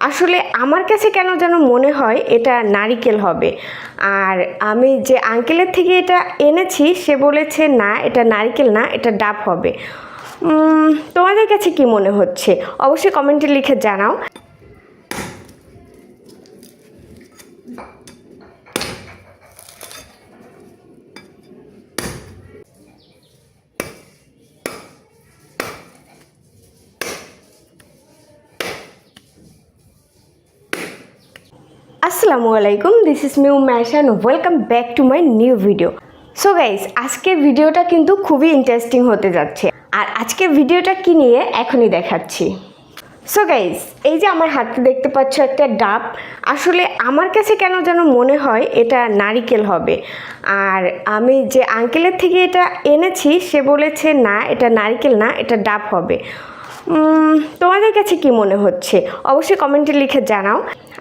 আসলে আমার কাছে কেন যেন মনে হয় এটা নারিকেল হবে। আর আমি যে আঙ্কেলের থেকে এটা এনেছি সে বলেছে না, এটা নারিকেল না, এটা ডাব হবে। তোমাদের কাছে কি মনে হচ্ছে অবশ্যই কমেন্টে লিখে জানাও। আসসালামু আলাইকুম, দিস ইজ মিউ ম্যাশান, welcome back to my new video. So guys, আজকের ভিডিওটা কিন্তু খুবই ইন্টারেস্টিং হতে যাচ্ছে। আর আজকের ভিডিওটা কি নিয়ে এখনই দেখাচ্ছি। সো গাইস, এই যে আমার হাতে দেখতে পাচ্ছ একটা ডাব, আসলে আমার কাছে কেন যেন মনে হয় এটা নারিকেল হবে। আর আমি যে আঙ্কেলের থেকে এটা এনেছি সে বলেছে না, এটা নারিকেল না, এটা ডাব হবে। তোমাদের কাছে কি মনে হচ্ছে অবশ্যই কমেন্টে লিখে জানাও।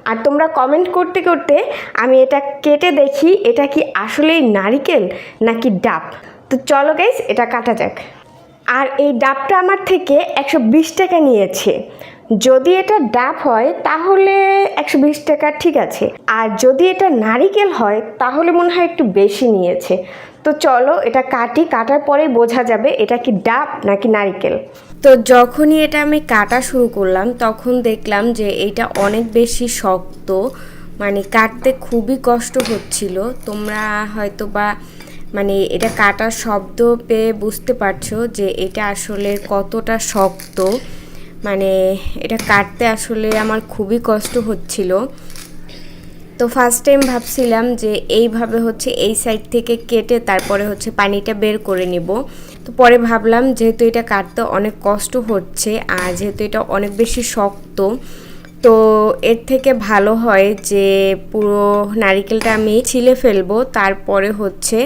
আর তোমরা কমেন্ট করতে করতে আমি এটা কেটে দেখি এটা কি আসলেই নারিকেল নাকি ডাব। তো চলো গাইস, এটা কাটা যাক। আর এই ডাবটা আমার থেকে 120 টাকা নিয়েছে। যদি এটা ডাব হয় তাহলে 120 টাকা ঠিক আছে, আর যদি এটা নারিকেল হয় তাহলে মনে হয় একটু বেশি নিয়েছে। তো চলো এটা কাটি, কাটার পরে বোঝা যাবে এটা কি ডাব নাকি নারিকেল। তো যখনই এটা আমি কাটা শুরু করলাম তখন দেখলাম যে এটা অনেক বেশি শক্ত, মানে কাটতে খুবই কষ্ট হচ্ছিল। তোমরা হয়তো বা মানে এটা কাটার শব্দ পেয়ে বুঝতে পারছো যে এটা আসলে কতটা শক্ত। মানে এটা কাটতে আসলে আমার খুবই কষ্ট হচ্ছিল। তো ফার্স্ট টাইম ভাবছিলাম যে এইভাবে হচ্ছে এই সাইড থেকে কেটে তারপরে হচ্ছে পানিটা বের করে নিব। তো পরে ভাবলাম যেহেতু এটা কাটতে অনেক কষ্ট হচ্ছে আর যেহেতু এটা অনেক বেশি শক্ত, তো এর থেকে ভালো হয় যে পুরো নারিকেলটা আমি ছিলে ফেলবো, তারপরে হচ্ছে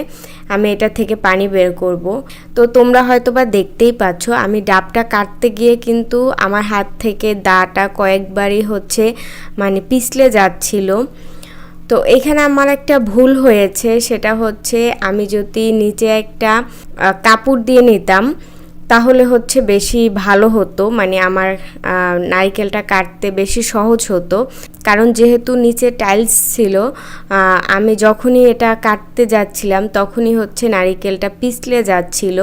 আমি এটা থেকে পানি বের করব। তো তোমরা হয়তো বা দেখতেই পাচ্ছ আমি ডাবটা কাটতে গিয়ে কিন্তু আমার হাত থেকে দাটা কয়েকবারই হচ্ছে মানে পিছলে যাচ্ছিল। তো এখানে আমার একটা ভুল হয়েছে, সেটা হচ্ছে আমি যদি নিচে একটা কাপড় দিয়ে নিতাম তাহলে হচ্ছে বেশি ভালো হতো, মানে আমার নারকেলটা কাটতে বেশি সহজ হতো। কারণ যেহেতু নিচে টাইলস ছিল, আমি যখনই এটা কাটতে যাচ্ছিলাম তখনই হচ্ছে নারকেলটা পিছলে যাচ্ছিল।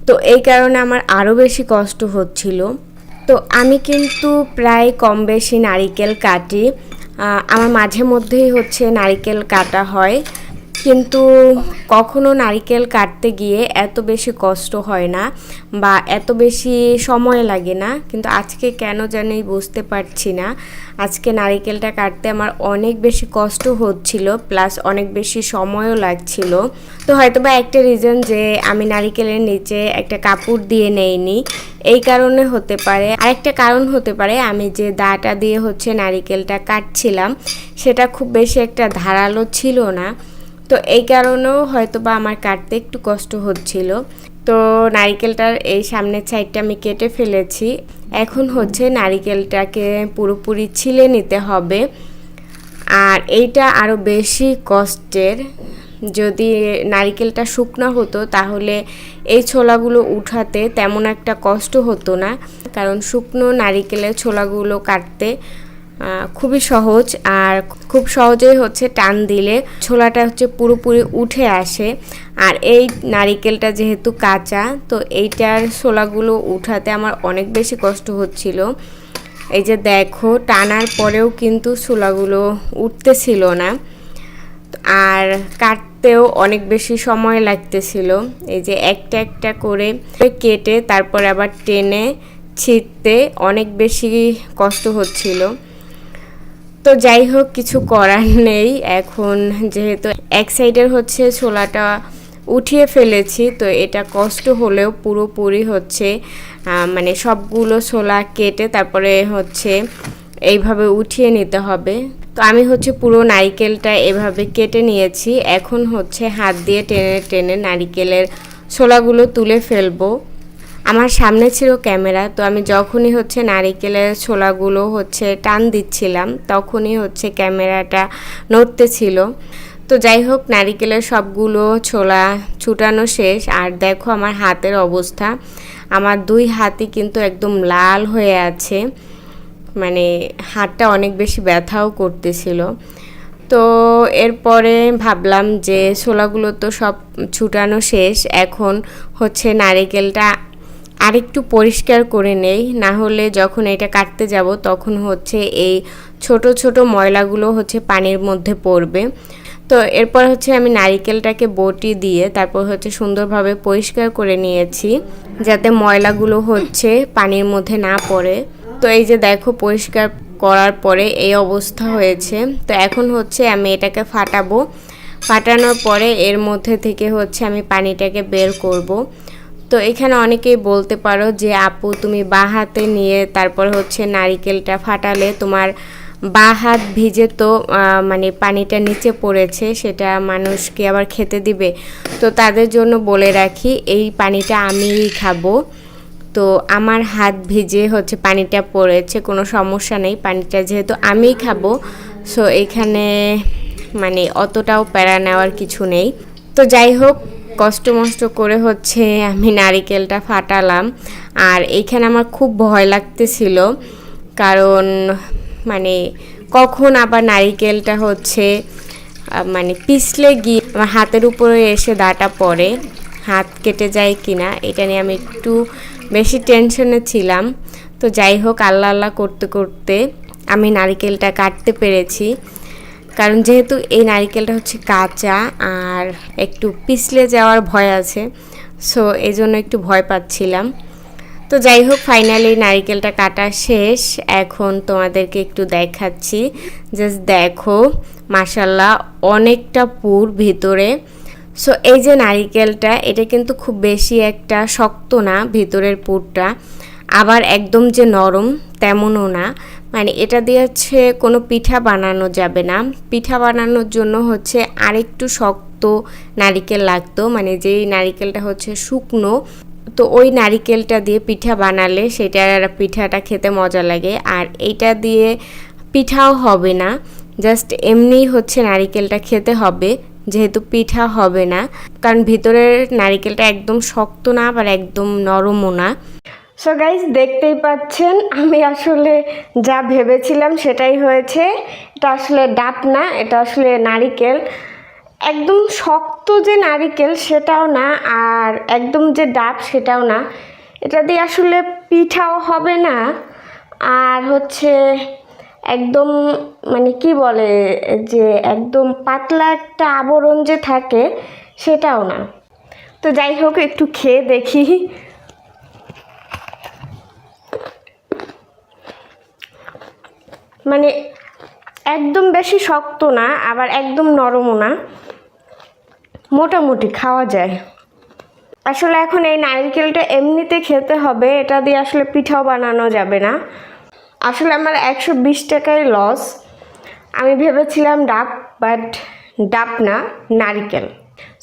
তো এই কারণে আমার আরও বেশি কষ্ট হচ্ছিল। তো আমি কিন্তু প্রায় কম বেশি নারকেল কাটি, আমার মাঝে মধ্যেই হচ্ছে নারকেল কাটা হয়, কিন্তু কখনো নারকেল কাটতে গিয়ে এত বেশি কষ্ট হয় না বা এত বেশি সময় লাগে না। কিন্তু আজকে কেন জানি বুঝতে পারছি না, আজকে নারকেলটা কাটতে আমার অনেক বেশি কষ্ট হচ্ছিল, প্লাস অনেক বেশি সময়ও লাগছিল। তো হয়তো বা একটা রিজন যে আমি নারকেলের নিচে একটা কাপড় দিয়ে নেইনি, এই কারণে হতে পারে। আরেকটা কারণ হতে পারে আমি যে দাটা দিয়ে হচ্ছে নারকেলটা কাটছিলাম সেটা খুব বেশি একটা ধারালো ছিল না, তো এই কারণেও হয়তো বা আমার কাটতে একটু কষ্ট হচ্ছিল। তো নারিকেলটার এই সামনের সাইডটা আমি কেটে ফেলেছি। এখন হচ্ছে নারিকেলটাকে পুরোপুরি ছিলে নিতে হবে, আর এইটা আরও বেশি কষ্টের। যদি নারিকেলটা শুকনো হতো তাহলে এই ছোলাগুলো উঠাতে তেমন একটা কষ্ট হতো না, কারণ শুকনো নারিকেলের ছোলাগুলো কাটতে খুবই সহজ, আর খুব সহজেই হচ্ছে টান দিলে ছোলাটা হচ্ছে পুরোপুরি উঠে আসে। আর এই নারিকেলটা যেহেতু কাঁচা, তো এইটার ছোলাগুলো উঠাতে আমার অনেক বেশি কষ্ট হচ্ছিল। এই যে দেখো, টানার পরেও কিন্তু ছোলাগুলো উঠতেছিল না, আর কাটতেও অনেক বেশি সময় লাগতেছিল। এই যে একটা একটা করে কেটে তারপর আবার টেনে ছিঁড়তে অনেক বেশি কষ্ট হচ্ছিল। তো যাই হোক, কিছু করার নেই। এখন যেহেতু এক সাইডের হচ্ছে ছোলাটা উঠিয়ে ফেলেছি, তো এটা কষ্ট হলেও পুরোপুরি হচ্ছে মানে সবগুলো ছোলা কেটে তারপরে হচ্ছে এইভাবে উঠিয়ে নিতে হবে। তো আমি হচ্ছে পুরো নারিকেলটা এভাবে কেটে নিয়েছি। এখন হচ্ছে হাত দিয়ে টেনে টেনে নারিকেলের ছোলাগুলো তুলে ফেলবো। আমার সামনে ছিল ক্যামেরা, তো আমি যখনই হচ্ছে নারিকেলের ছোলাগুলো হচ্ছে টান দিচ্ছিলাম তখনই হচ্ছে ক্যামেরাটা নড়তেছিল। তো যাই হোক, নারিকেলের সবগুলো ছোলা ছুটানো শেষ। আর দেখো আমার হাতের অবস্থা, আমার দুই হাতই কিন্তু একদম লাল হয়ে আছে। মানে হাতটা অনেক বেশি ব্যথাও করতেছিল। তো এরপরে ভাবলাম যে ছোলাগুলো তো সব ছুটানো শেষ, এখন হচ্ছে নারিকেলটা আরেকটু পরিষ্কার করে নেই, না হলে যখন এটা কাটতে যাব তখন হচ্ছে এই ছোট ছোট ময়লাগুলো হচ্ছে পানির মধ্যে পড়বে। তো এরপর হচ্ছে আমি নারিকেলটাকে বটি দিয়ে তারপর হচ্ছে সুন্দরভাবে পরিষ্কার করে নিয়েছি, যাতে ময়লাগুলো হচ্ছে পানির মধ্যে না পড়ে। তো এই যে দেখো, পরিষ্কার করার পরে এই অবস্থা হয়েছে। তো এখন হচ্ছে আমি এটাকে ফাটাবো, ফাটানোর পরে এর মধ্যে থেকে হচ্ছে আমি পানিটাকে বের করব। তো এখানে অনেকেই বলতে পারো যে আপু তুমি বাঁ হাতে নিয়ে তারপর হচ্ছে নারিকেলটা ফাটালে তোমার বাঁ হাত ভিজে, তো মানে পানিটা নিচে পড়েছে, সেটা মানুষকে আবার খেতে দিবে। তো তাদের জন্য বলে রাখি, এই পানিটা আমিই খাবো। তো আমার হাত ভিজে হচ্ছে পানিটা পড়েছে, কোনো সমস্যা নেই, পানিটা যেহেতু আমিই খাবো, সো এখানে মানে অতটাও প্যারা নেওয়ার কিছু নেই। তো যাই হোক, কষ্ট মষ্ট করে হচ্ছে আমি নারিকেলটা ফাটালাম। আর এইখানে আমার খুব ভয় লাগতেছিল, কারণ মানে কখন আবার নারিকেলটা হচ্ছে মানে পিছলে গিয়ে আমার হাতের উপরে এসে দাঁটা পড়ে, হাত কেটে যায় কিনা, এটা নিয়ে আমি একটু বেশি টেনশনে ছিলাম। তো যাই হোক, আল্লাহ আল্লাহ করতে করতে আমি নারিকেলটা কাটতে পেরেছি, কারণ যেহেতু এই নারিকেলটা হচ্ছে কাঁচা আর একটু পিছলে যাওয়ার ভয় আছে, সো এই জন্য একটু ভয় পাচ্ছিলাম। তো যাই হোক, ফাইনালি নারিকেলটা কাটা শেষ। এখন তোমাদেরকে একটু দেখাচ্ছি, জাস্ট দেখো, মাশাল্লাহ অনেকটা পুর ভিতরে। সো এই যে নারিকেলটা, এটা কিন্তু খুব বেশি একটা শক্ত না ভিতরের পুরটা, আবার একদম যে নরম তেমনও না। মানে এটা দিয়ে হচ্ছে কোনো পিঠা বানানো যাবে না, পিঠা বানানোর জন্য হচ্ছে আরেকটু শক্ত নারিকেল লাগতো, মানে যেই নারিকেলটা হচ্ছে শুকনো, তো ওই নারিকেলটা দিয়ে পিঠা বানালে সেটার পিঠাটা খেতে মজা লাগে। আর এইটা দিয়ে পিঠাও হবে না, জাস্ট এমনি হচ্ছে নারিকেলটা খেতে হবে, যেহেতু পিঠা হবে না, কারণ ভিতরের নারিকেলটা একদম শক্ত না, আবার একদম নরমও না। সো গাইজ, দেখতেই পাচ্ছেন আমি আসলে যা ভেবেছিলাম সেটাই হয়েছে। এটা আসলে ডাব না, এটা আসলে নারিকেল। একদম শক্ত যে নারিকেল সেটাও না, আর একদম যে ডাব সেটাও না। এটা দিয়ে আসলে পিঠাও হবে না, আর হচ্ছে একদম মানে কি বলে যে একদম পাতলা একটা আবরণ যে থাকে সেটাও না। তো যাই হোক, একটু খেয়ে দেখি। মানে একদম বেশি শক্ত না, আবার একদম নরমও না, মোটামুটি খাওয়া যায়। আসলে এখন এই নারকেলটা এমনিতে খেতে হবে, এটা দিয়ে আসলে পিঠাও বানানো যাবে না। আসলে আমার 120 টাকায় লস। আমি ভেবেছিলাম ডাব, বাট ডাব না, নারকেল।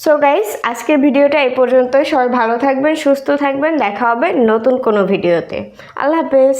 সো গাইস, আজকের ভিডিওটা এই পর্যন্তই। সবাই ভালো থাকবেন, সুস্থ থাকবেন, দেখা হবে নতুন কোনো ভিডিওতে। আল্লাহ হাফেজ।